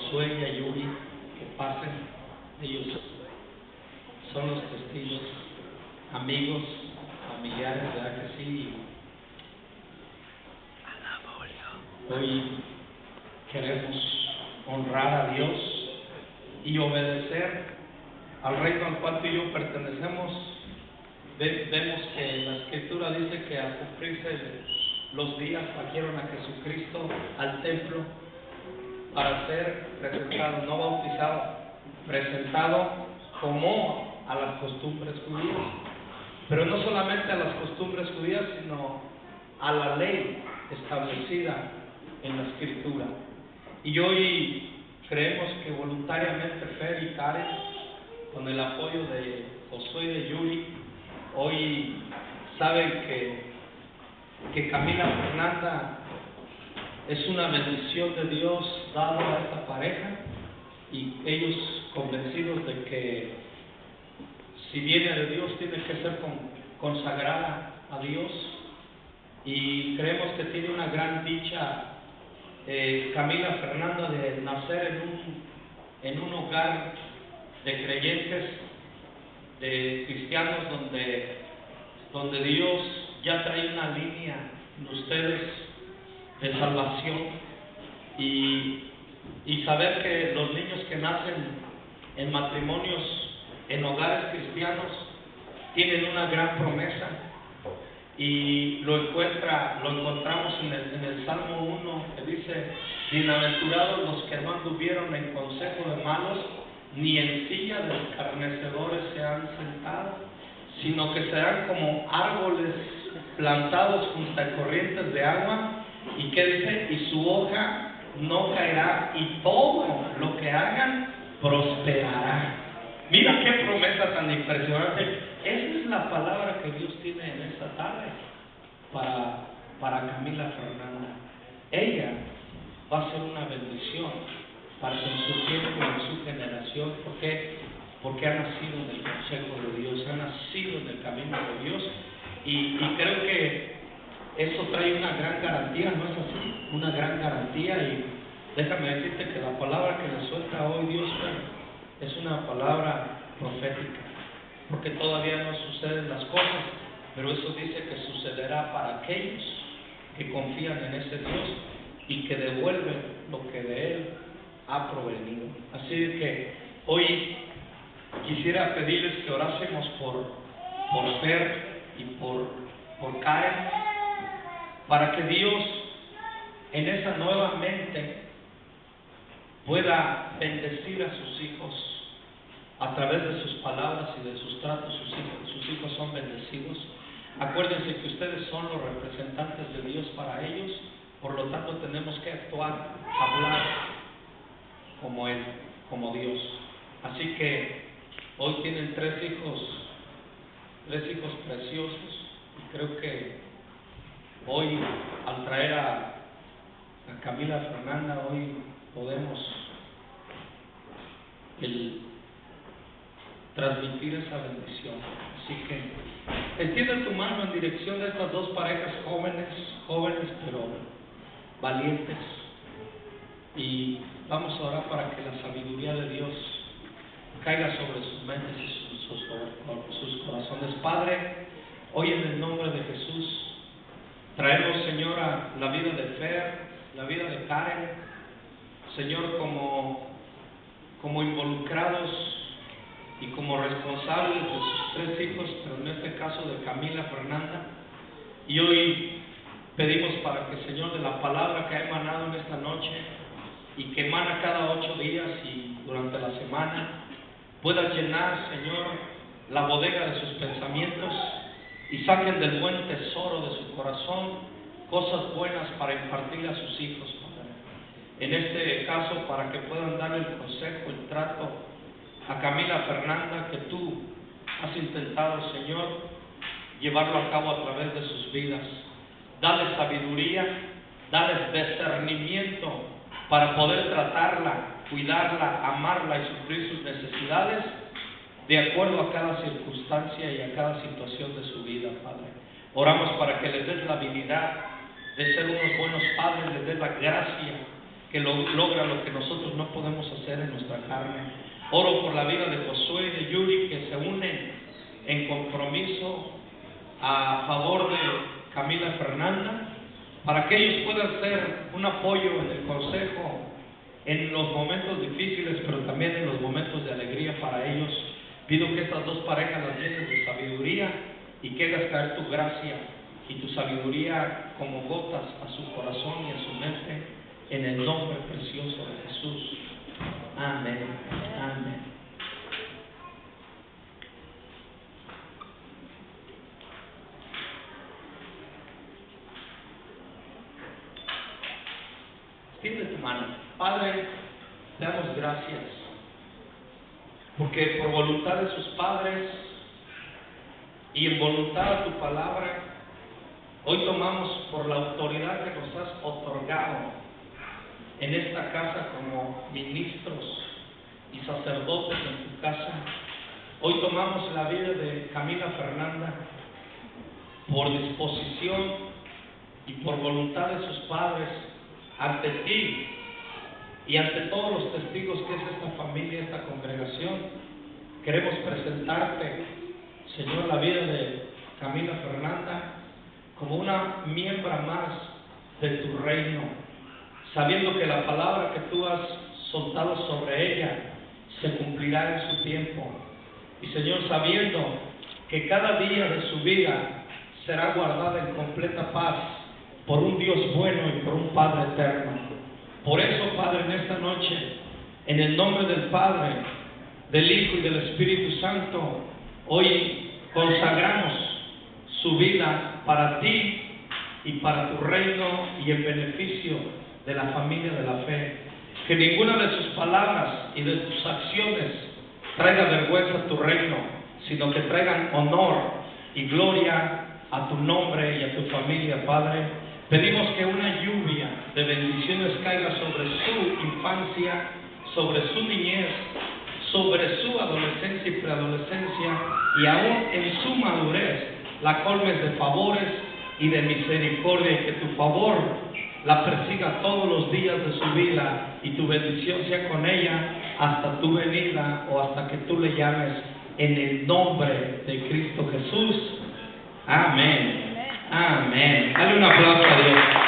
Josué y a Yuri que pasen. Ellos son los testigos, amigos, familiares, ¿verdad que sí? Hoy queremos honrar a Dios y obedecer al reino al cual tú y yo pertenecemos. Vemos que la Escritura dice que al cumplirse los días trajeron a Jesucristo al templo para ser presentado, no bautizado, presentado como a las costumbres judías. Pero no solamente a las costumbres judías, sino a la ley establecida en la Escritura. Y hoy creemos que voluntariamente Fer y Karen, con el apoyo de Josué y de Yuri, hoy saben que Camila Fernanda es una bendición de Dios dado a esta pareja, y ellos convencidos de que si viene de Dios tiene que ser consagrada a Dios, y creemos que tiene una gran dicha Camila Fernanda de nacer en un hogar de creyentes, de cristianos, donde Dios ya trae una línea en ustedes de salvación, y saber que los niños que nacen en matrimonios, en hogares cristianos, tienen una gran promesa. Y lo encontramos en el Salmo 1, que dice: bienaventurados los que no anduvieron en consejo de malos, ni en silla de escarnecedores se han sentado, sino que serán como árboles plantados junto a corrientes de agua. ¿Y qué dice? Y su hoja no caerá, y todo lo que hagan prosperará. Mira qué promesa tan impresionante. Esa es la palabra que Dios tiene en esta tarde para Camila Fernanda. Ella va a ser una bendición para en su tiempo, en su generación. ¿Por qué? Porque ha nacido en el consejo de Dios, ha nacido en el camino de Dios, y creo que eso trae una gran garantía, ¿no es así? Una gran garantía. Y déjame decirte que la palabra que le suelta hoy Dios es una palabra profética, porque todavía no suceden las cosas, pero eso dice que sucederá para aquellos que confían en ese Dios y que devuelven lo que de Él ha provenido. Así que hoy quisiera pedirles que orásemos por Fer y por Karen, para que Dios en esa nueva mente pueda bendecir a sus hijos a través de sus palabras y de sus tratos. Sus hijos son bendecidos. Acuérdense que ustedes son los representantes de Dios para ellos, por lo tanto tenemos que actuar, hablar como Él, como Dios. Así que hoy tienen tres hijos preciosos, y creo que hoy, al traer a Camila Fernanda, hoy podemos transmitir esa bendición. Así que extiende tu mano en dirección de estas dos parejas jóvenes pero valientes, y vamos a orar para que la sabiduría de Dios caiga sobre sus mentes y sus corazones. Padre, hoy en el nombre de Jesús traemos, Señor, a la vida de Fer, la vida de Karen, Señor, como involucrados y como responsables de sus tres hijos, pero en este caso de Camila Fernanda. Y hoy pedimos para que, Señor, de la palabra que ha emanado en esta noche y que emana cada 8 días y durante la semana, pueda llenar, Señor, la bodega de sus pensamientos, y saquen del buen tesoro de su corazón cosas buenas para impartir a sus hijos, Padre. En este caso, para que puedan darle el consejo, el trato a Camila Fernanda, que tú has intentado, Señor, llevarlo a cabo a través de sus vidas. Dale sabiduría, dale discernimiento para poder tratarla, cuidarla, amarla y suplir sus necesidades de acuerdo a cada circunstancia y a cada situación de su vida, Padre. Oramos para que les des la habilidad de ser unos buenos padres, les des la gracia que logra lo que nosotros no podemos hacer en nuestra carne. Oro por la vida de Josué y de Yuri, que se unen en compromiso a favor de Camila Fernanda, para que ellos puedan ser un apoyo en el consejo en los momentos difíciles, pero también en los momentos de alegría para ellos. Pido que estas dos parejas las llenes de sabiduría y que hagas caer tu gracia y tu sabiduría como gotas a su corazón y a su mente, en el nombre precioso de Jesús. Amén. Amén. Extiende tu mano. Padre, te damos gracias, porque por voluntad de sus padres y en voluntad a tu palabra, hoy tomamos por la autoridad que nos has otorgado en esta casa como ministros y sacerdotes en tu casa. Hoy tomamos la vida de Camila Fernanda por disposición y por voluntad de sus padres ante ti y ante todos los testigos que es esta familia, esta congregación. Queremos presentarte, Señor, la vida de Camila Fernanda como una miembro más de tu reino, sabiendo que la palabra que tú has soltado sobre ella se cumplirá en su tiempo. Y Señor, sabiendo que cada día de su vida será guardada en completa paz por un Dios bueno y por un Padre eterno. Por eso, Padre, en esta noche, en el nombre del Padre, del Hijo y del Espíritu Santo, hoy consagramos su vida para ti y para tu reino y en beneficio de la familia de la fe. Que ninguna de sus palabras y de sus acciones traiga vergüenza a tu reino, sino que traigan honor y gloria a tu nombre y a tu familia, Padre. Pedimos que una lluvia de bendiciones caiga sobre su infancia, sobre su niñez, sobre su adolescencia y preadolescencia, y aún en su madurez la colmes de favores y de misericordia, y que tu favor la persiga todos los días de su vida y tu bendición sea con ella hasta tu venida o hasta que tú le llames, en el nombre de Cristo Jesús. Amén. Amén. Dale un aplauso a Dios.